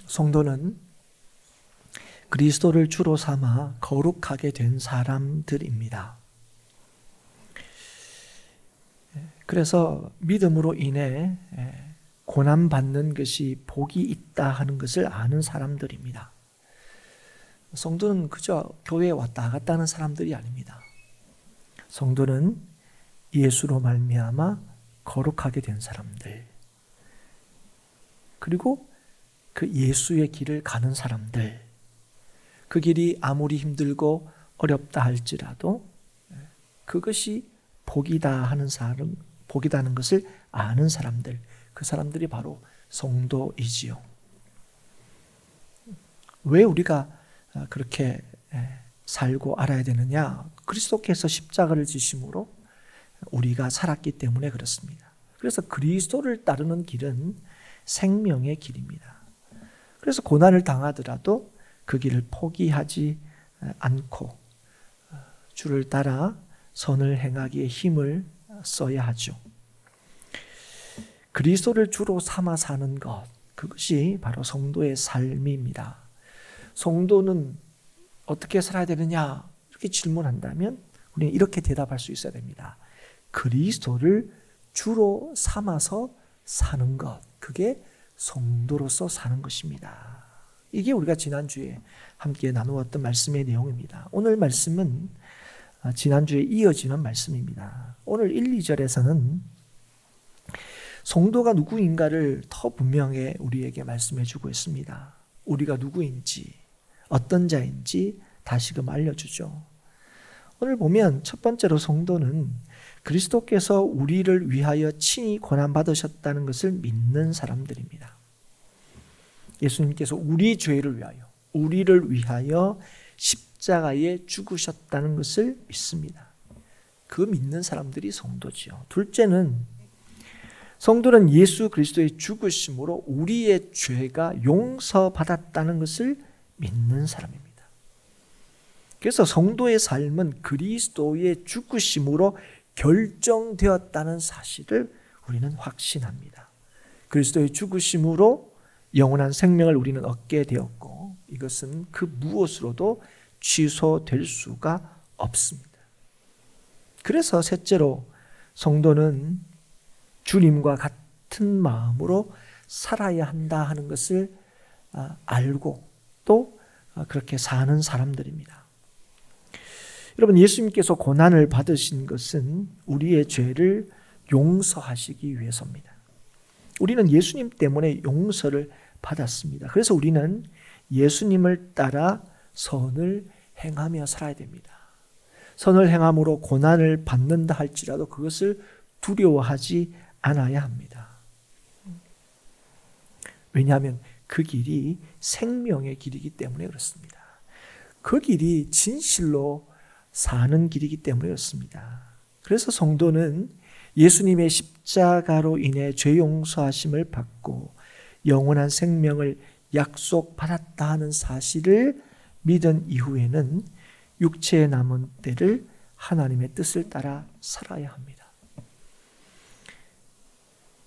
성도는 그리스도를 주로 삼아 거룩하게 된 사람들입니다. 그래서 믿음으로 인해 고난받는 것이 복이 있다 하는 것을 아는 사람들입니다. 성도는 그저 교회에 왔다 갔다 하는 사람들이 아닙니다. 성도는 예수로 말미암아 거룩하게 된 사람들, 그리고 그 예수의 길을 가는 사람들, 그 길이 아무리 힘들고 어렵다 할지라도 그것이 복이다 하는 사람, 복이다는 것을 아는 사람들, 그 사람들이 바로 성도이지요. 왜 우리가 그렇게 살고 알아야 되느냐? 그리스도께서 십자가를 지심으로 우리가 살았기 때문에 그렇습니다. 그래서 그리스도를 따르는 길은 생명의 길입니다. 그래서 고난을 당하더라도 그 길을 포기하지 않고 주를 따라 선을 행하기에 힘을 써야 하죠. 그리스도를 주로 삼아 사는 것, 그것이 바로 성도의 삶입니다. 성도는 어떻게 살아야 되느냐? 이렇게 질문한다면 우리는 이렇게 대답할 수 있어야 됩니다. 그리스도를 주로 삼아서 사는 것, 그게 성도로서 사는 것입니다. 이게 우리가 지난주에 함께 나누었던 말씀의 내용입니다. 오늘 말씀은 지난주에 이어지는 말씀입니다. 오늘 1, 2절에서는 성도가 누구인가를 더 분명히 우리에게 말씀해 주고 있습니다. 우리가 누구인지, 어떤 자인지 다시금 알려주죠. 오늘 보면 첫 번째로 성도는 그리스도께서 우리를 위하여 친히 고난받으셨다는 것을 믿는 사람들입니다. 예수님께서 우리 죄를 위하여, 우리를 위하여 십자가에 죽으셨다는 것을 믿습니다. 그 믿는 사람들이 성도지요. 둘째는 성도는 예수 그리스도의 죽으심으로 우리의 죄가 용서받았다는 것을 믿는 사람입니다. 그래서 성도의 삶은 그리스도의 죽으심으로 결정되었다는 사실을 우리는 확신합니다. 그리스도의 죽으심으로 영원한 생명을 우리는 얻게 되었고 이것은 그 무엇으로도 취소될 수가 없습니다. 그래서 셋째로 성도는 주님과 같은 마음으로 살아야 한다 하는 것을 알고 또 그렇게 사는 사람들입니다. 여러분, 예수님께서 고난을 받으신 것은 우리의 죄를 용서하시기 위해서입니다. 우리는 예수님 때문에 용서를 받았습니다. 그래서 우리는 예수님을 따라 선을 행하며 살아야 됩니다. 선을 행함으로 고난을 받는다 할지라도 그것을 두려워하지 않아야 합니다. 왜냐하면 그 길이 생명의 길이기 때문에 그렇습니다. 그 길이 진실로 사는 길이기 때문에 그렇습니다. 그래서 성도는 예수님의 십자가로 인해 죄 용서하심을 받고 영원한 생명을 약속받았다 하는 사실을 믿은 이후에는 육체에 남은 때를 하나님의 뜻을 따라 살아야 합니다.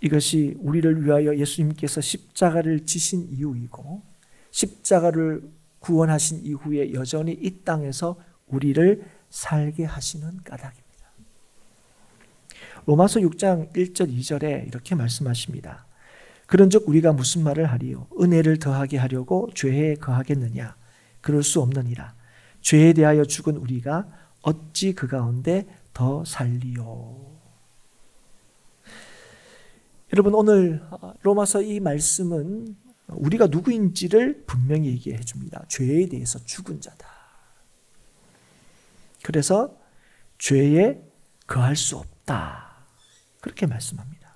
이것이 우리를 위하여 예수님께서 십자가를 지신 이유이고 십자가를 구원하신 이후에 여전히 이 땅에서 우리를 살게 하시는 까닭입니다. 로마서 6장 1절 2절에 이렇게 말씀하십니다. 그런즉 우리가 무슨 말을 하리요? 은혜를 더하게 하려고 죄에 거하겠느냐? 그럴 수 없느니라. 죄에 대하여 죽은 우리가 어찌 그 가운데 더 살리요? 여러분, 오늘 로마서 이 말씀은 우리가 누구인지를 분명히 얘기해 줍니다. 죄에 대해서 죽은 자다. 그래서 죄에 거할 수 없다. 그렇게 말씀합니다.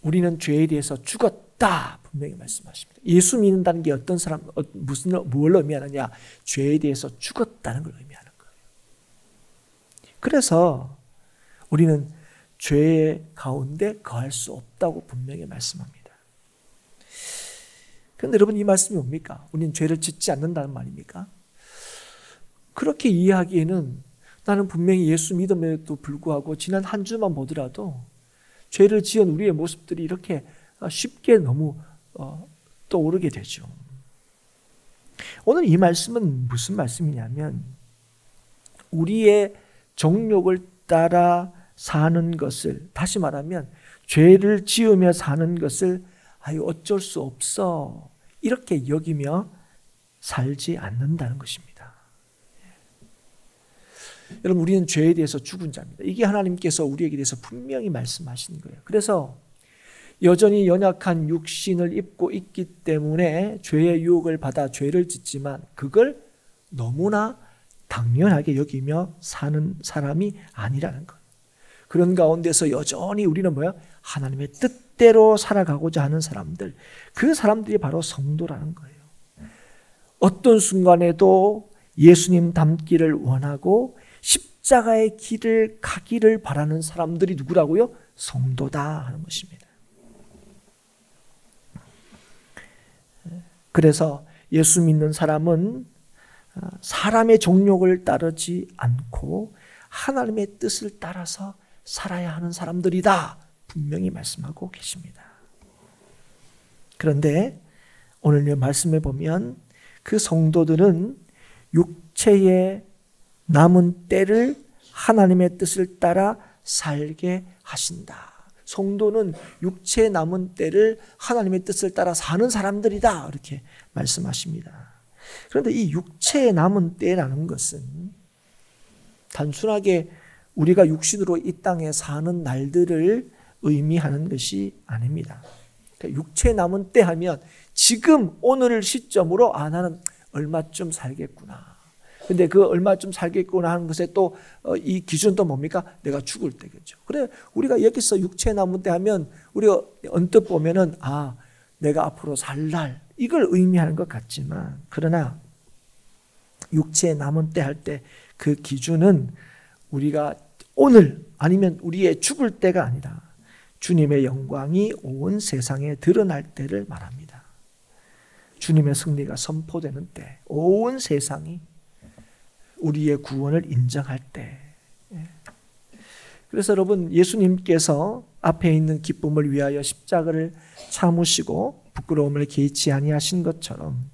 우리는 죄에 대해서 죽었다. 분명히 말씀하십니다. 예수 믿는다는 게 어떤 사람, 뭘 의미하느냐? 죄에 대해서 죽었다는 걸 의미하는 거예요. 그래서 우리는 죄의 가운데 거할 수 없다고 분명히 말씀합니다. 그런데 여러분, 이 말씀이 뭡니까? 우리는 죄를 짓지 않는다는 말입니까? 그렇게 이해하기에는 나는 분명히 예수 믿음에도 불구하고 지난 한 주만 보더라도 죄를 지은 우리의 모습들이 이렇게 쉽게 너무 떠오르게 되죠. 오늘 이 말씀은 무슨 말씀이냐면 우리의 정욕을 따라 사는 것을, 다시 말하면 죄를 지으며 사는 것을 어쩔 수 없어 이렇게 여기며 살지 않는다는 것입니다. 여러분, 우리는 죄에 대해서 죽은 자입니다. 이게 하나님께서 우리에게 대해서 분명히 말씀하시는 거예요. 그래서 여전히 연약한 육신을 입고 있기 때문에 죄의 유혹을 받아 죄를 짓지만 그걸 너무나 당연하게 여기며 사는 사람이 아니라는 것. 그런 가운데서 여전히 우리는 뭐야? 하나님의 뜻대로 살아가고자 하는 사람들, 그 사람들이 바로 성도라는 거예요. 어떤 순간에도 예수님 닮기를 원하고 십자가의 길을 가기를 바라는 사람들이 누구라고요? 성도다 하는 것입니다. 그래서 예수 믿는 사람은 사람의 정욕을 따르지 않고 하나님의 뜻을 따라서 살아야 하는 사람들이다 분명히 말씀하고 계십니다. 그런데 오늘 말씀에 보면 그 성도들은 육체의 남은 때를 하나님의 뜻을 따라 살게 하신다. 성도는 육체의 남은 때를 하나님의 뜻을 따라 사는 사람들이다 이렇게 말씀하십니다. 그런데 이 육체의 남은 때라는 것은 단순하게 우리가 육신으로 이 땅에 사는 날들을 의미하는 것이 아닙니다. 그러니까 육체의 남은 때 하면 지금 오늘 시점으로 나는 얼마쯤 살겠구나. 근데 그 얼마쯤 살겠구나 하는 것에 또 이 기준은 또 뭡니까? 내가 죽을 때겠죠. 그래 우리가 여기서 육체 남은 때 하면 우리가 언뜻 보면은 내가 앞으로 살 날 이걸 의미하는 것 같지만 그러나 육체 남은 때 할 때 그 기준은 우리가 오늘 아니면 우리의 죽을 때가 아니라 주님의 영광이 온 세상에 드러날 때를 말합니다. 주님의 승리가 선포되는 때, 온 세상이 우리의 구원을 인정할 때. 그래서 여러분, 예수님께서 앞에 있는 기쁨을 위하여 십자가를 참으시고 부끄러움을 개의치 아니하신 것처럼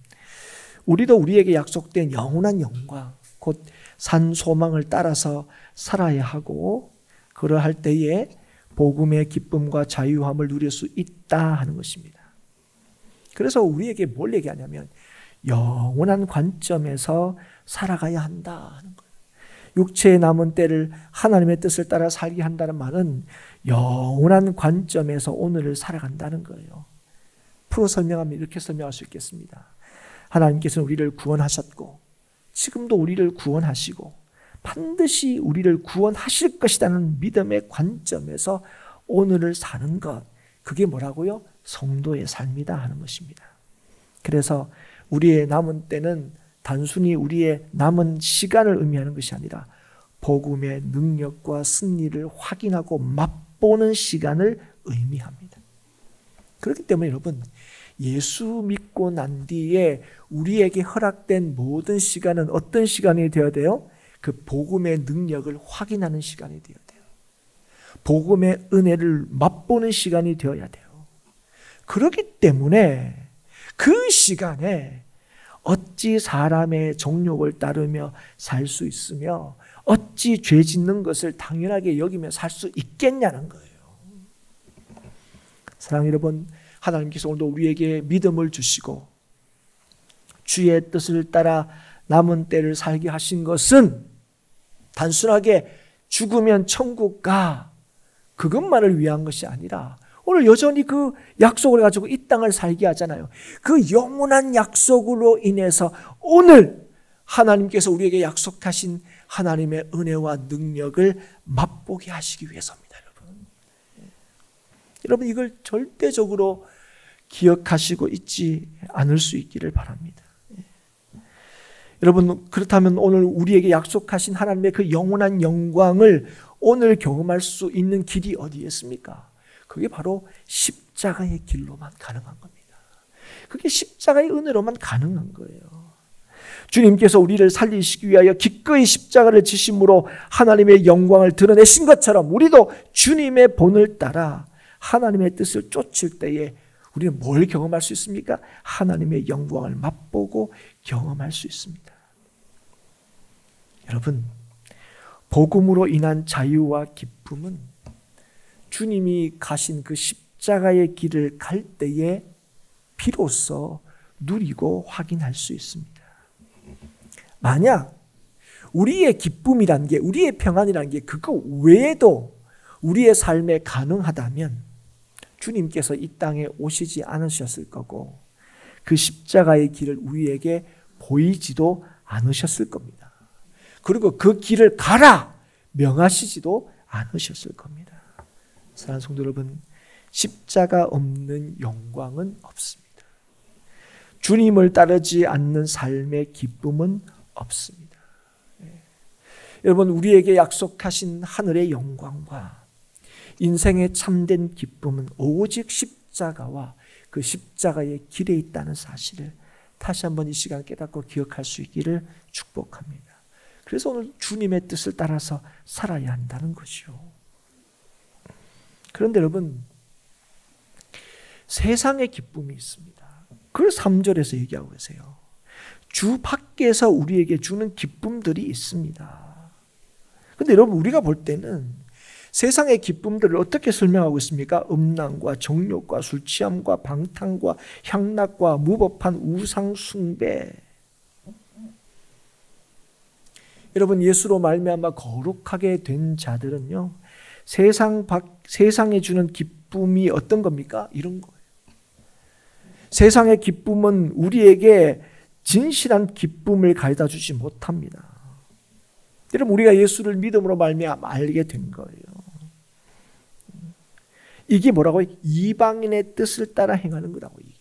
우리도 우리에게 약속된 영원한 영광, 곧 산 소망을 따라서 살아야 하고 그러할 때에 복음의 기쁨과 자유함을 누릴 수 있다 하는 것입니다. 그래서 우리에게 뭘 얘기하냐면 영원한 관점에서 살아가야 한다 하는 거예요. 육체의 남은 때를 하나님의 뜻을 따라 살게 한다는 말은 영원한 관점에서 오늘을 살아간다는 거예요. 풀어 설명하면 이렇게 설명할 수 있겠습니다. 하나님께서는 우리를 구원하셨고 지금도 우리를 구원하시고 반드시 우리를 구원하실 것이라는 믿음의 관점에서 오늘을 사는 것, 그게 뭐라고요? 성도의 삶이다 하는 것입니다. 그래서 우리의 남은 때는 단순히 우리의 남은 시간을 의미하는 것이 아니라 복음의 능력과 승리를 확인하고 맛보는 시간을 의미합니다. 그렇기 때문에 여러분, 예수 믿고 난 뒤에 우리에게 허락된 모든 시간은 어떤 시간이 되어야 돼요? 그 복음의 능력을 확인하는 시간이 되어야 돼요. 복음의 은혜를 맛보는 시간이 되어야 돼요. 그렇기 때문에 그 시간에 어찌 사람의 정욕을 따르며 살 수 있으며 어찌 죄 짓는 것을 당연하게 여기며 살 수 있겠냐는 거예요. 사랑하는 여러분, 하나님께서 오늘도 우리에게 믿음을 주시고 주의 뜻을 따라 남은 때를 살게 하신 것은 단순하게 죽으면 천국 가 그것만을 위한 것이 아니라 오늘 여전히 그 약속을 가지고 이 땅을 살게 하잖아요. 그 영원한 약속으로 인해서 오늘 하나님께서 우리에게 약속하신 하나님의 은혜와 능력을 맛보게 하시기 위해서입니다. 여러분 이걸 절대적으로 기억하시고 잊지 않을 수 있기를 바랍니다. 여러분 그렇다면 오늘 우리에게 약속하신 하나님의 그 영원한 영광을 오늘 경험할 수 있는 길이 어디에 있습니까? 그게 바로 십자가의 길로만 가능한 겁니다. 그게 십자가의 은혜로만 가능한 거예요. 주님께서 우리를 살리시기 위하여 기꺼이 십자가를 지심으로 하나님의 영광을 드러내신 것처럼 우리도 주님의 본을 따라 하나님의 뜻을 쫓을 때에 우리는 뭘 경험할 수 있습니까? 하나님의 영광을 맛보고 경험할 수 있습니다. 여러분, 복음으로 인한 자유와 기쁨은 주님이 가신 그 십자가의 길을 갈 때에 비로소 누리고 확인할 수 있습니다. 만약 우리의 기쁨이란 게, 우리의 평안이란 게 그거 외에도 우리의 삶에 가능하다면 주님께서 이 땅에 오시지 않으셨을 거고 그 십자가의 길을 우리에게 보이지도 않으셨을 겁니다. 그리고 그 길을 가라 명하시지도 않으셨을 겁니다. 사랑하는 성도 여러분, 십자가 없는 영광은 없습니다. 주님을 따르지 않는 삶의 기쁨은 없습니다. 여러분, 우리에게 약속하신 하늘의 영광과 인생의 참된 기쁨은 오직 십자가와 그 십자가의 길에 있다는 사실을 다시 한번 이 시간 깨닫고 기억할 수 있기를 축복합니다. 그래서 오늘 주님의 뜻을 따라서 살아야 한다는 것이요. 그런데 여러분, 세상의 기쁨이 있습니다. 그걸 3절에서 얘기하고 계세요. 주 밖에서 우리에게 주는 기쁨들이 있습니다. 그런데 여러분, 우리가 볼 때는 세상의 기쁨들을 어떻게 설명하고 있습니까? 음란과 정욕과 술취함과 방탕과 향락과 무법한 우상 숭배. 여러분, 예수로 말미암아 거룩하게 된 자들은요, 세상에 주는 기쁨이 어떤 겁니까? 이런 거예요. 세상의 기쁨은 우리에게 진실한 기쁨을 가져다 주지 못합니다. 여러분, 우리가 예수를 믿음으로 말미암아 알게 된 거예요. 이게 뭐라고요? 이방인의 뜻을 따라 행하는 거라고. 이게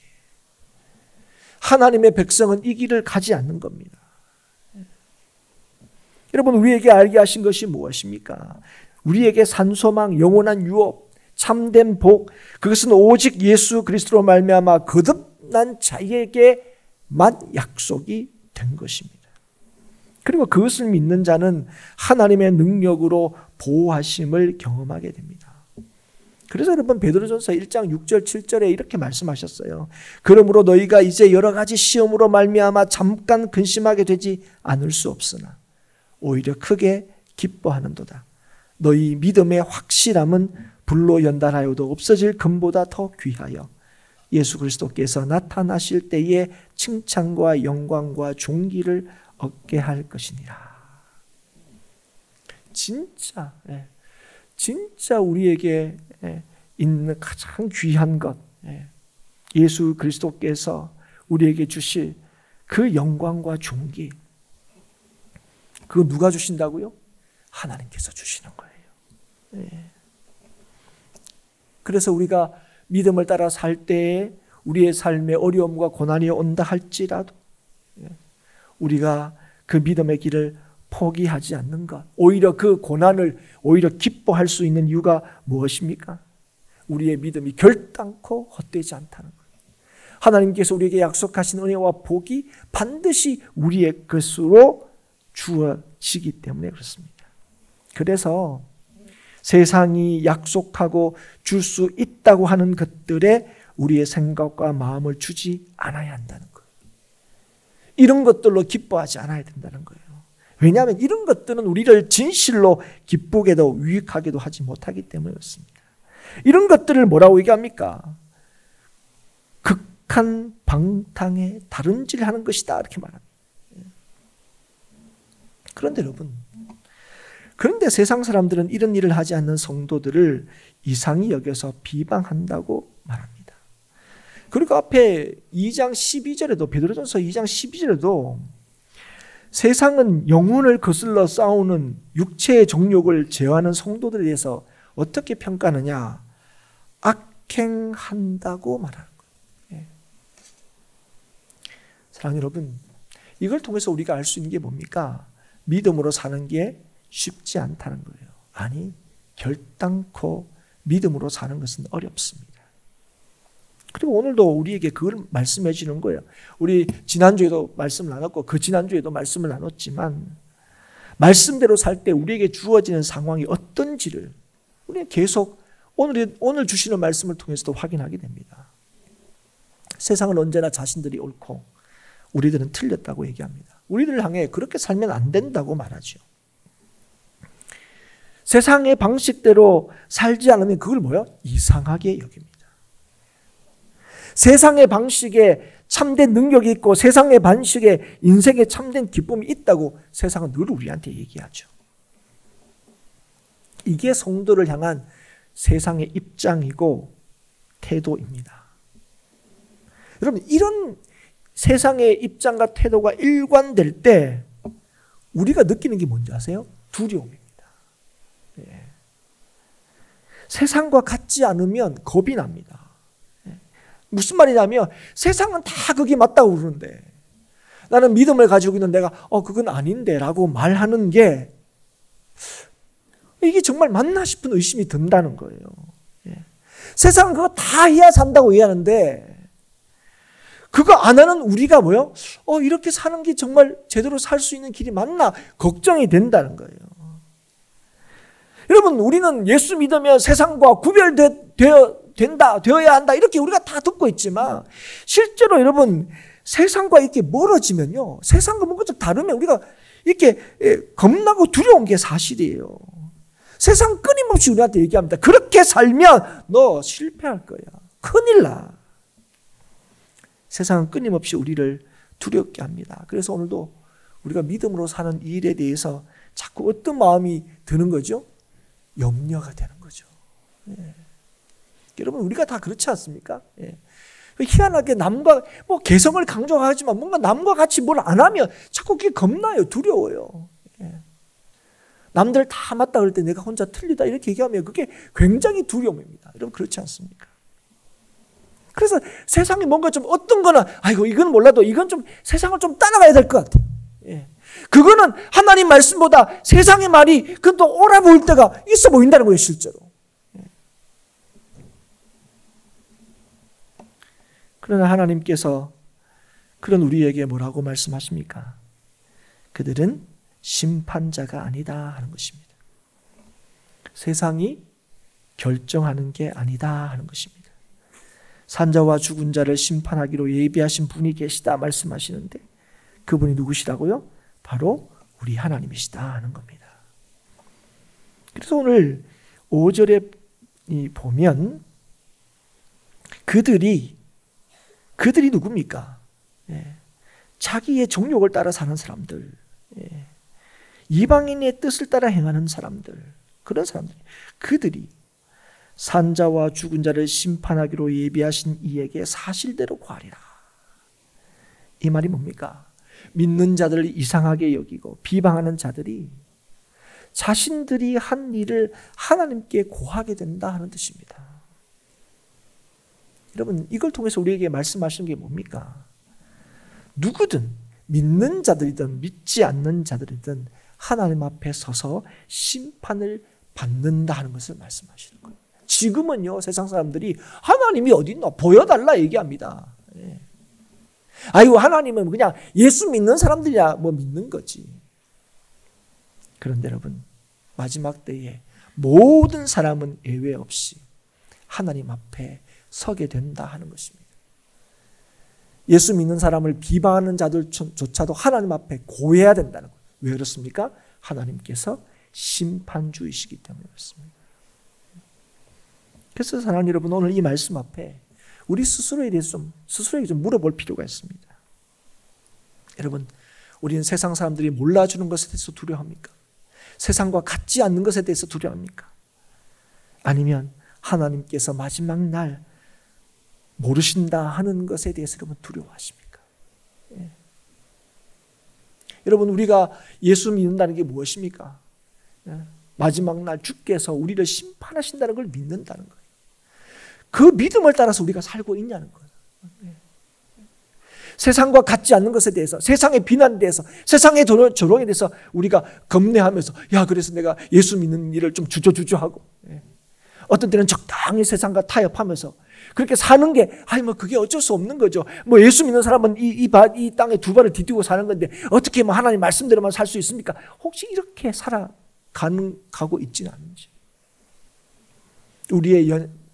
하나님의 백성은 이 길을 가지 않는 겁니다. 여러분, 우리에게 알게 하신 것이 무엇입니까? 우리에게 산소망, 영원한 유업, 참된 복, 그것은 오직 예수 그리스도로 말미암아 거듭난 자에게만 약속이 된 것입니다. 그리고 그것을 믿는 자는 하나님의 능력으로 보호하심을 경험하게 됩니다. 그래서 여러분, 베드로전서 1장 6절 7절에 이렇게 말씀하셨어요. 그러므로 너희가 이제 여러 가지 시험으로 말미암아 잠깐 근심하게 되지 않을 수 없으나 오히려 크게 기뻐하는도다. 너희 믿음의 확실함은 불로 연단하여도 없어질 금보다 더 귀하여 예수 그리스도께서 나타나실 때에 칭찬과 영광과 존귀를 얻게 할 것이니라. 진짜 우리에게 있는 가장 귀한 것, 예수 그리스도께서 우리에게 주실 그 영광과 존귀, 그거 누가 주신다고요? 하나님께서 주시는 거예요. 그래서 우리가 믿음을 따라 살 때에 우리의 삶에 어려움과 고난이 온다 할지라도 우리가 그 믿음의 길을 포기하지 않는 것, 오히려 그 고난을 오히려 기뻐할 수 있는 이유가 무엇입니까? 우리의 믿음이 결단코 헛되지 않다는 거예요. 하나님께서 우리에게 약속하신 은혜와 복이 반드시 우리의 것으로 주어지기 때문에 그렇습니다. 그래서 세상이 약속하고 줄 수 있다고 하는 것들에 우리의 생각과 마음을 주지 않아야 한다는 거예요. 이런 것들로 기뻐하지 않아야 된다는 거예요. 왜냐하면 이런 것들은 우리를 진실로 기쁘게도 유익하게도 하지 못하기 때문에 그렇습니다. 이런 것들을 뭐라고 얘기합니까? 극한 방탕에 다름질하는 것이다, 이렇게 말합니다. 그런데 여러분, 그런데 세상 사람들은 이런 일을 하지 않는 성도들을 이상히 여겨서 비방한다고 말합니다. 그리고 앞에 2장 12절에도, 베드로전서 2장 12절에도 세상은 영혼을 거슬러 싸우는 육체의 정욕을 제어하는 성도들에 대해서 어떻게 평가하느냐? 악행한다고 말하는 거예요. 사랑하는 여러분, 이걸 통해서 우리가 알 수 있는 게 뭡니까? 믿음으로 사는 게 쉽지 않다는 거예요. 아니, 결단코 믿음으로 사는 것은 어렵습니다. 그리고 오늘도 우리에게 그걸 말씀해 주는 거예요. 우리 지난주에도 말씀을 나눴고 그 지난주에도 말씀을 나눴지만 말씀대로 살 때 우리에게 주어지는 상황이 어떤지를 우리는 계속 오늘 주시는 말씀을 통해서도 확인하게 됩니다. 세상은 언제나 자신들이 옳고 우리들은 틀렸다고 얘기합니다. 우리들을 향해 그렇게 살면 안 된다고 말하죠. 세상의 방식대로 살지 않으면 그걸 뭐요? 이상하게 여깁니다. 세상의 방식에 참된 능력이 있고 세상의 방식에 인생에 참된 기쁨이 있다고 세상은 늘 우리한테 얘기하죠. 이게 성도를 향한 세상의 입장이고 태도입니다. 여러분, 이런 세상의 입장과 태도가 일관될 때 우리가 느끼는 게 뭔지 아세요? 두려움입니다. 예. 세상과 같지 않으면 겁이 납니다. 예. 무슨 말이냐면 세상은 다 그게 맞다고 그러는데 나는 믿음을 가지고 있는 내가 그건 아닌데 라고 말하는 게 이게 정말 맞나 싶은 의심이 든다는 거예요. 예. 세상은 그거 다 해야 산다고 이해하는데 그거 안 하는 우리가 뭐요? 이렇게 사는 게 정말 제대로 살 수 있는 길이 맞나 걱정이 된다는 거예요. 여러분, 우리는 예수 믿으면 세상과 되어야 한다 이렇게 우리가 다 듣고 있지만 실제로 여러분 세상과 이렇게 멀어지면요, 세상과 뭔가 좀 다르면 우리가 이렇게 겁나고 두려운 게 사실이에요. 세상 끊임없이 우리한테 얘기합니다. 그렇게 살면 너 실패할 거야. 큰일 나. 세상은 끊임없이 우리를 두렵게 합니다. 그래서 오늘도 우리가 믿음으로 사는 이 일에 대해서 자꾸 어떤 마음이 드는 거죠? 염려가 되는 거죠. 예. 여러분, 우리가 다 그렇지 않습니까? 예. 희한하게 남과 개성을 강조하지만 뭔가 남과 같이 뭘 안 하면 자꾸 그게 겁나요. 두려워요. 예. 남들 다 맞다 그럴 때 내가 혼자 틀리다 이렇게 얘기하면 그게 굉장히 두려움입니다. 여러분, 그렇지 않습니까? 그래서 세상에 뭔가 좀 어떤 거나 이건 몰라도 이건 좀 세상을 좀 따라가야 될 것 같아요. 예. 그거는 하나님 말씀보다 세상의 말이 그건 또 옳아 보일 때가 있어 보인다는 거예요, 실제로. 예. 그러나 하나님께서 그런 우리에게 뭐라고 말씀하십니까? 그들은 심판자가 아니다 하는 것입니다. 세상이 결정하는 게 아니다 하는 것입니다. 산자와 죽은 자를 심판하기로 예비하신 분이 계시다 말씀하시는데 그분이 누구시라고요? 바로 우리 하나님이시다 하는 겁니다. 그래서 오늘 5절에 보면 그들이 누굽니까? 예. 자기의 정욕을 따라 사는 사람들, 예. 이방인의 뜻을 따라 행하는 사람들, 그런 사람들, 그들이 산자와 죽은 자를 심판하기로 예비하신 이에게 사실대로 구하리라. 이 말이 뭡니까? 믿는 자들을 이상하게 여기고 비방하는 자들이 자신들이 한 일을 하나님께 고하게 된다 하는 뜻입니다. 여러분, 이걸 통해서 우리에게 말씀하시는 게 뭡니까? 누구든 믿는 자들이든 믿지 않는 자들이든 하나님 앞에 서서 심판을 받는다 하는 것을 말씀하시는 거예요. 지금은요, 세상 사람들이 하나님이 어디 있나 보여달라 얘기합니다. 예. 하나님은 그냥 예수 믿는 사람들이야 믿는 거지. 그런데 여러분, 마지막 때에 모든 사람은 예외 없이 하나님 앞에 서게 된다 하는 것입니다. 예수 믿는 사람을 비방하는 자들조차도 하나님 앞에 고해야 된다는 거예요. 왜 그렇습니까? 하나님께서 심판주이시기 때문에 그렇습니다. 그래서 사랑하는 여러분, 오늘 이 말씀 앞에 우리 스스로에 대해서 스스로에게 좀 물어볼 필요가 있습니다. 여러분, 우리는 세상 사람들이 몰라주는 것에 대해서 두려워합니까? 세상과 같지 않는 것에 대해서 두려워합니까? 아니면 하나님께서 마지막 날 모르신다 하는 것에 대해서 여러분 두려워하십니까? 예. 여러분, 우리가 예수 믿는다는 게 무엇입니까? 예. 마지막 날 주께서 우리를 심판하신다는 걸 믿는다는 거예요. 그 믿음을 따라서 우리가 살고 있냐는 거예요. 예. 세상과 같지 않는 것에 대해서, 세상의 비난에 대해서, 세상의 조롱에 대해서 우리가 겁내하면서 그래서 내가 예수 믿는 일을 좀 주저주저하고, 예. 어떤 때는 적당히 세상과 타협하면서 그렇게 사는 게 그게 어쩔 수 없는 거죠. 예수 믿는 사람은 이 땅에 두 발을 디디고 사는 건데 어떻게 하나님 말씀대로만 살 수 있습니까? 혹시 이렇게 가고 있지는 않은지. 우리의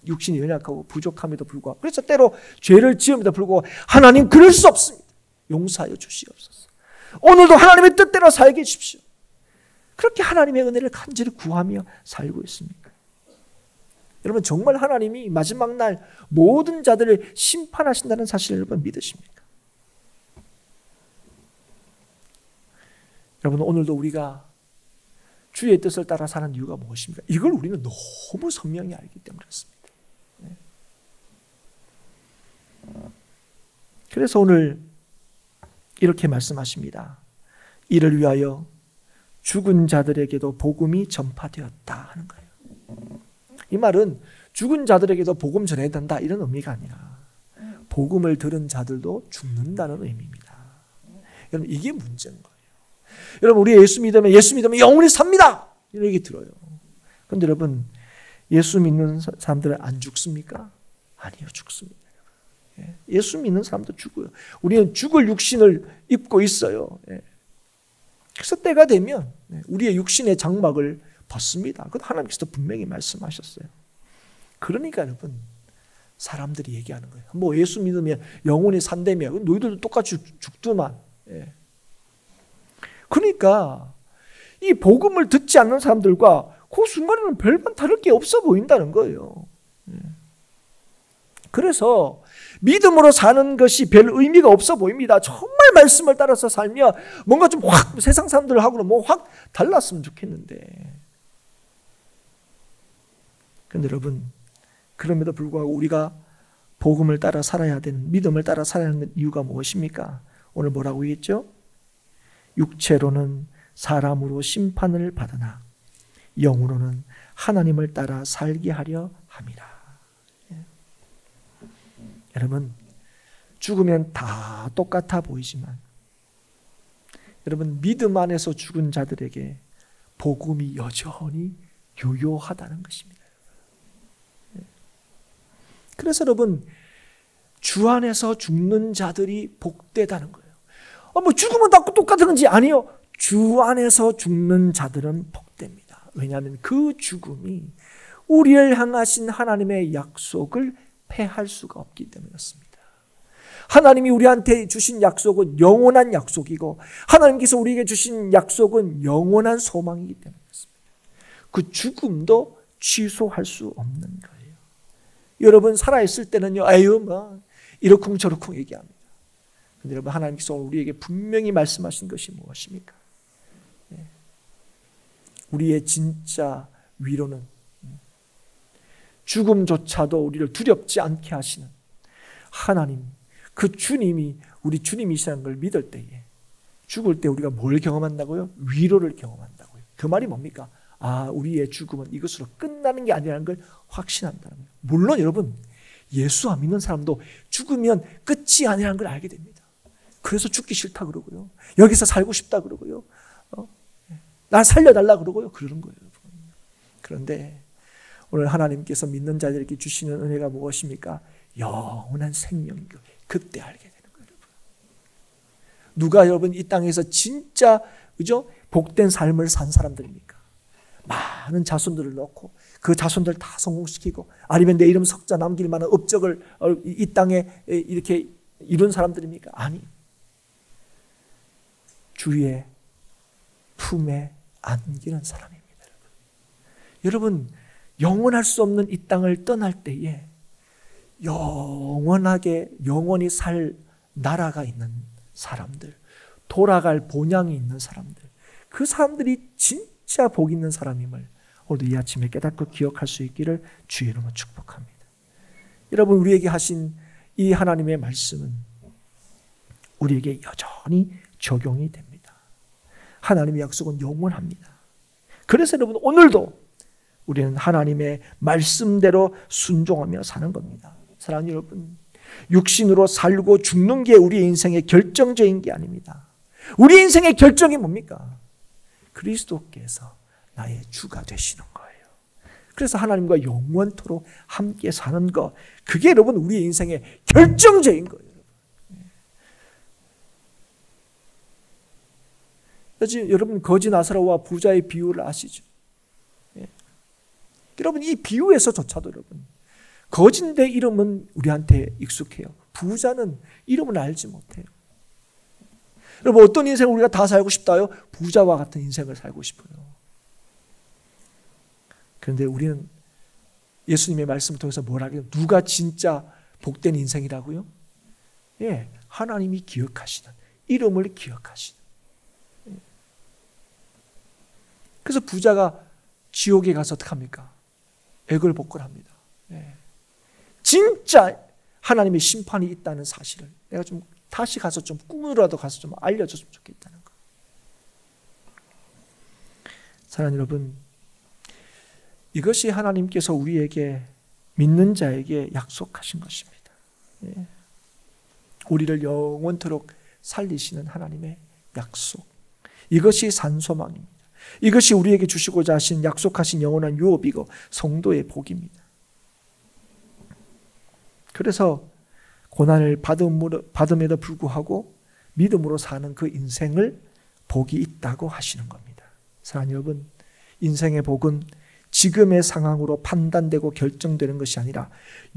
육신이 연약하고 부족함에도 불구하고, 그래서 때로 죄를 지음에도 불구하고 하나님 그럴 수 없습니다. 용서하여 주시옵소서. 오늘도 하나님의 뜻대로 살게 해주십시오. 그렇게 하나님의 은혜를 간절히 구하며 살고 있습니까? 여러분, 정말 하나님이 마지막 날 모든 자들을 심판하신다는 사실을 여러분 믿으십니까? 여러분, 오늘도 우리가 주의 뜻을 따라 사는 이유가 무엇입니까? 이걸 우리는 너무 선명히 알기 때문에 그렇습니다. 그래서 오늘 이렇게 말씀하십니다. 이를 위하여 죽은 자들에게도 복음이 전파되었다 하는 거예요. 이 말은 죽은 자들에게도 복음 전해야 된다 이런 의미가 아니라 복음을 들은 자들도 죽는다는 의미입니다. 여러분, 이게 문제인 거예요. 여러분, 우리 예수 믿으면 영원히 삽니다 이런 얘기 들어요. 그런데 여러분, 예수 믿는 사람들은 안 죽습니까? 아니요, 죽습니다. 예수 믿는 사람도 죽어요. 우리는 죽을 육신을 입고 있어요. 그래서 때가 되면 우리의 육신의 장막을 벗습니다. 그건 하나님께서 분명히 말씀하셨어요. 그러니까 여러분, 사람들이 얘기하는 거예요. 뭐 예수 믿으면 영원히 산다며. 너희들도 똑같이 죽더만. 그러니까 이 복음을 듣지 않는 사람들과 그 순간에는 별반 다를 게 없어 보인다는 거예요. 그래서 믿음으로 사는 것이 별 의미가 없어 보입니다. 정말 말씀을 따라서 살며 뭔가 좀 확 세상 사람들하고는 뭐 확 달랐으면 좋겠는데. 그런데 여러분, 그럼에도 불구하고 우리가 복음을 따라 살아야 되는, 믿음을 따라 살아야 하는 이유가 무엇입니까? 오늘 뭐라고 했죠? 육체로는 사람으로 심판을 받으나 영으로는 하나님을 따라 살게 하려 함이라. 여러분, 죽으면 다 똑같아 보이지만 여러분, 믿음 안에서 죽은 자들에게 복음이 여전히 유효하다는 것입니다. 그래서 여러분, 주 안에서 죽는 자들이 복되다는 거예요. 뭐 죽으면 다 똑같은 건지? 아니요. 주 안에서 죽는 자들은 복됩니다. 왜냐하면 그 죽음이 우리를 향하신 하나님의 약속을 패할 수가 없기 때문에 그렇습니다. 하나님이 우리한테 주신 약속은 영원한 약속이고 하나님께서 우리에게 주신 약속은 영원한 소망이기 때문에 그렇습니다. 그 죽음도 취소할 수 없는 거예요. 여러분, 살아있을 때는요, 에휴 뭐 이러쿵 저러쿵 얘기합니다. 그런데 여러분, 하나님께서 우리에게 분명히 말씀하신 것이 무엇입니까? 우리의 진짜 위로는 죽음조차도 우리를 두렵지 않게 하시는 하나님, 그 주님이 우리 주님이시라는 걸 믿을 때에 죽을 때 우리가 뭘 경험한다고요? 위로를 경험한다고요. 그 말이 뭡니까? 아, 우리의 죽음은 이것으로 끝나는 게 아니라는 걸 확신한다는 거예요. 물론 여러분, 예수 안 믿는 사람도 죽으면 끝이 아니라는 걸 알게 됩니다. 그래서 죽기 싫다 그러고요. 여기서 살고 싶다 그러고요. 날 살려달라 그러고요. 그러는 거예요. 여러분. 그런데 오늘 하나님께서 믿는 자들에게 주시는 은혜가 무엇입니까? 영원한 생명인 것. 그때 알게 되는 거예요. 여러분. 누가 여러분 이 땅에서 진짜 그죠? 복된 삶을 산 사람들입니까? 많은 자손들을 넣고 그 자손들 다 성공시키고 아니면 내 이름 석자 남길 만한 업적을 이 땅에 이렇게 이룬 사람들입니까? 아니. 주의 품에 안기는 사람입니다. 여러분, 영원할 수 없는 이 땅을 떠날 때에 영원히 살 나라가 있는 사람들, 돌아갈 본향이 있는 사람들, 그 사람들이 진짜 복 있는 사람임을 오늘도 이 아침에 깨닫고 기억할 수 있기를 주의 이름으로 축복합니다. 여러분, 우리에게 하신 이 하나님의 말씀은 우리에게 여전히 적용이 됩니다. 하나님의 약속은 영원합니다. 그래서 여러분, 오늘도 우리는 하나님의 말씀대로 순종하며 사는 겁니다. 사랑하는 여러분, 육신으로 살고 죽는 게 우리의 인생의 결정적인 게 아닙니다. 우리 인생의 결정이 뭡니까? 그리스도께서 나의 주가 되시는 거예요. 그래서 하나님과 영원토록 함께 사는 것, 그게 여러분 우리의 인생의 결정적인 거예요. 여러분, 거지 나사로와 부자의 비유를 아시죠? 여러분, 이 비유에서조차도 여러분, 거진대 이름은 우리한테 익숙해요. 부자는 이름을 알지 못해요. 여러분, 어떤 인생을 우리가 다 살고 싶다요? 부자와 같은 인생을 살고 싶어요. 그런데 우리는 예수님의 말씀을 통해서 뭘 하겠어요? 누가 진짜 복된 인생이라고요? 예, 하나님이 기억하시는, 이름을 기억하시는. 그래서 부자가 지옥에 가서 어떻게 합니까? 애걸복걸합니다. 예. 진짜 하나님의 심판이 있다는 사실을 내가 좀 다시 가서 좀 꿈으로라도 가서 좀 알려줬으면 좋겠다는 거. 사랑하는 여러분, 이것이 하나님께서 우리에게, 믿는 자에게 약속하신 것입니다. 예. 우리를 영원토록 살리시는 하나님의 약속. 이것이 산소망입니다. 이것이 우리에게 주시고자 하신, 약속하신 영원한 유업이고 성도의 복입니다. 그래서 고난을 받음에도 불구하고 믿음으로 사는 그 인생을 복이 있다고 하시는 겁니다. 사랑하는 여러분, 인생의 복은 지금의 상황으로 판단되고 결정되는 것이 아니라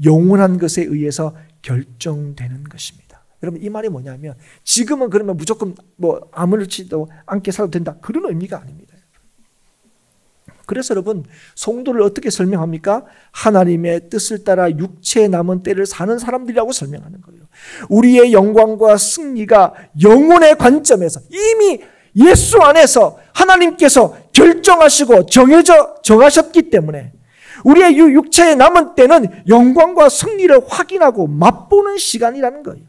영원한 것에 의해서 결정되는 것입니다. 여러분, 이 말이 뭐냐면, 지금은 그러면 무조건 아무렇지도 않게 살아도 된다, 그런 의미가 아닙니다. 그래서 여러분, 성도를 어떻게 설명합니까? 하나님의 뜻을 따라 육체에 남은 때를 사는 사람들이라고 설명하는 거예요. 우리의 영광과 승리가 영혼의 관점에서 이미 예수 안에서 하나님께서 결정하시고 정하셨기 때문에 우리의 육체에 남은 때는 영광과 승리를 확인하고 맛보는 시간이라는 거예요.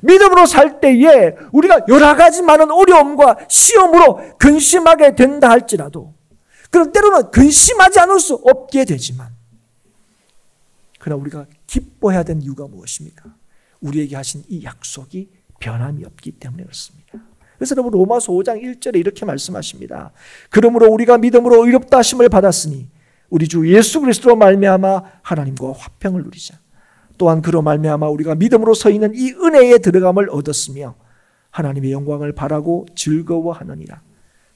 믿음으로 살 때에 우리가 여러 가지 많은 어려움과 시험으로 근심하게 된다 할지라도, 그럼 때로는 근심하지 않을 수 없게 되지만, 그러나 우리가 기뻐해야 되는 이유가 무엇입니까? 우리에게 하신 이 약속이 변함이 없기 때문에 그렇습니다. 그래서 여러분, 로마서 5장 1절에 이렇게 말씀하십니다. 그러므로 우리가 믿음으로 의롭다 하심을 받았으니 우리 주 예수 그리스도로 말미암아 하나님과 화평을 누리자. 또한 그로 말미암아 우리가 믿음으로 서 있는 이 은혜에 들어감을 얻었으며 하나님의 영광을 바라고 즐거워하느니라.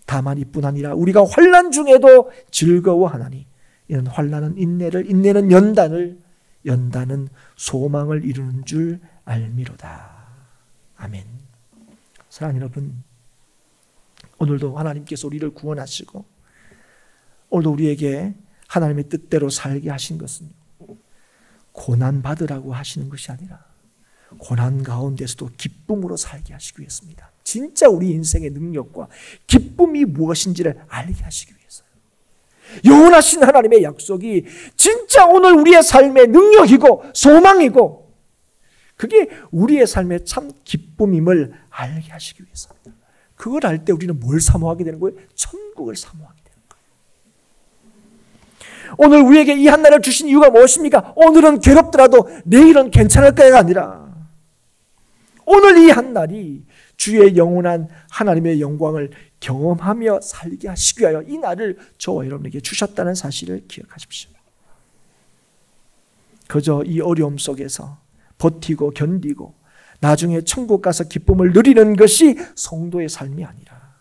다만 이뿐 아니라 우리가 환난 중에도 즐거워하나니 이는 환난은 인내를, 인내는 연단을, 연단은 소망을 이루는 줄 알미로다. 아멘. 사랑하는 여러분, 오늘도 하나님께서 우리를 구원하시고 오늘도 우리에게 하나님의 뜻대로 살게 하신 것은 고난 받으라고 하시는 것이 아니라 고난 가운데서도 기쁨으로 살게 하시기 위해서입니다. 진짜 우리 인생의 능력과 기쁨이 무엇인지를 알게 하시기 위해서요. 영원하신 하나님의 약속이 진짜 오늘 우리의 삶의 능력이고 소망이고, 그게 우리의 삶의 참 기쁨임을 알게 하시기 위해서입니다. 그걸 알 때 우리는 뭘 사모하게 되는 거예요? 천국을 사모하게 되는 거예요. 오늘 우리에게 이 한날을 주신 이유가 무엇입니까? 오늘은 괴롭더라도 내일은 괜찮을 거야가 아니라, 오늘 이 한날이 주의 영원한 하나님의 영광을 경험하며 살게 하시기 위하여 이 날을 저와 여러분에게 주셨다는 사실을 기억하십시오. 그저 이 어려움 속에서 버티고 견디고 나중에 천국 가서 기쁨을 누리는 것이 성도의 삶이 아니라,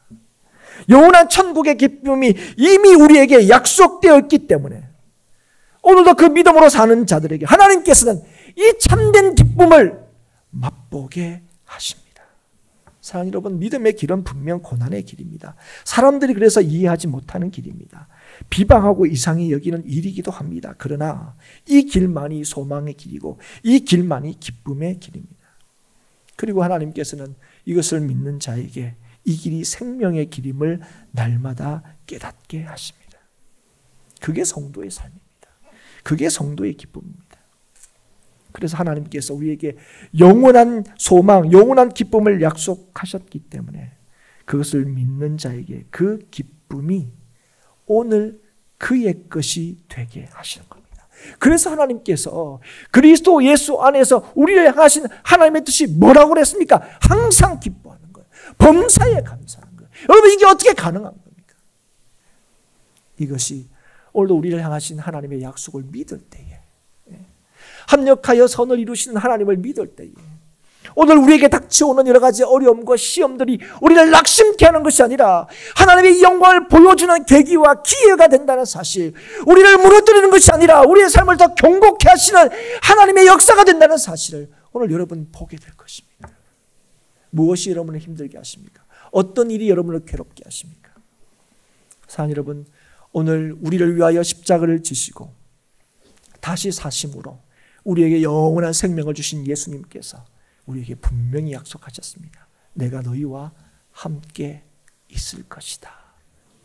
영원한 천국의 기쁨이 이미 우리에게 약속되어 있기 때문에 오늘도 그 믿음으로 사는 자들에게 하나님께서는 이 참된 기쁨을 맛보게 하십니다. 사랑하는 여러분, 믿음의 길은 분명 고난의 길입니다. 사람들이 그래서 이해하지 못하는 길입니다. 비방하고 이상히 여기는 일이기도 합니다. 그러나 이 길만이 소망의 길이고 이 길만이 기쁨의 길입니다. 그리고 하나님께서는 이것을 믿는 자에게 이 길이 생명의 길임을 날마다 깨닫게 하십니다. 그게 성도의 삶입니다. 그게 성도의 기쁨입니다. 그래서 하나님께서 우리에게 영원한 소망, 영원한 기쁨을 약속하셨기 때문에 그것을 믿는 자에게 그 기쁨이 오늘 그의 것이 되게 하시는 겁니다. 그래서 하나님께서 그리스도 예수 안에서 우리를 향하신 하나님의 뜻이 뭐라고 그랬습니까? 항상 기뻐하는 거예요. 범사에 감사하는 거예요. 여러분, 이게 어떻게 가능한 겁니까? 이것이 오늘도 우리를 향하신 하나님의 약속을 믿을 때에, 합력하여 선을 이루시는 하나님을 믿을 때에, 오늘 우리에게 닥쳐오는 여러 가지 어려움과 시험들이 우리를 낙심케 하는 것이 아니라 하나님의 영광을 보여주는 계기와 기회가 된다는 사실, 우리를 무너뜨리는 것이 아니라 우리의 삶을 더 경고케 하시는 하나님의 역사가 된다는 사실을 오늘 여러분 보게 될 것입니다. 무엇이 여러분을 힘들게 하십니까? 어떤 일이 여러분을 괴롭게 하십니까? 사랑하는 여러분, 오늘 우리를 위하여 십자가를 지시고 다시 사심으로 우리에게 영원한 생명을 주신 예수님께서 우리에게 분명히 약속하셨습니다. 내가 너희와 함께 있을 것이다.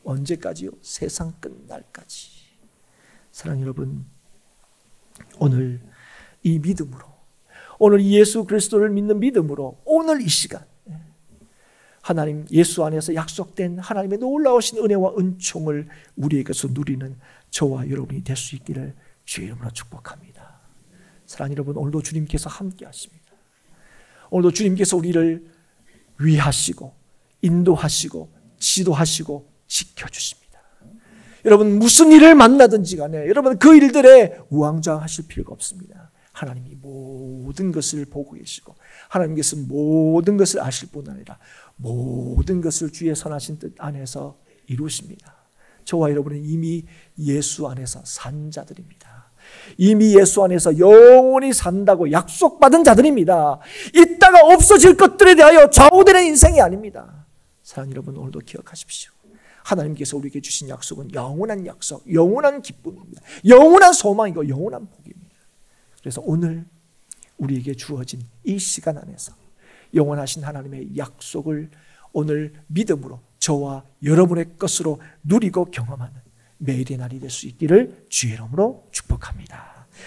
언제까지요? 세상 끝날까지. 사랑하는 여러분, 오늘 이 믿음으로, 오늘 예수 그리스도를 믿는 믿음으로 오늘 이 시간 하나님 예수 안에서 약속된 하나님의 놀라우신 은혜와 은총을 우리에게서 누리는 저와 여러분이 될 수 있기를 주의 이름으로 축복합니다. 사랑하는 여러분, 오늘도 주님께서 함께 하십니다. 오늘도 주님께서 우리를 위하시고 인도하시고 지도하시고 지켜주십니다. 여러분 무슨 일을 만나든지 간에 여러분 그 일들에 우왕좌왕하실 필요가 없습니다. 하나님이 모든 것을 보고 계시고 하나님께서 모든 것을 아실 뿐 아니라 모든 것을 주의 선하신 뜻 안에서 이루십니다. 저와 여러분은 이미 예수 안에서 산 자들입니다. 이미 예수 안에서 영원히 산다고 약속받은 자들입니다. 있다가 없어질 것들에 대하여 좌우되는 인생이 아닙니다. 사랑하는 여러분, 오늘도 기억하십시오. 하나님께서 우리에게 주신 약속은 영원한 약속, 영원한 기쁨입니다. 영원한 소망이고 영원한 복입니다. 그래서 오늘 우리에게 주어진 이 시간 안에서 영원하신 하나님의 약속을 오늘 믿음으로 저와 여러분의 것으로 누리고 경험하는 매일의 날이 될 수 있기를 주의 이름으로 축복합니다.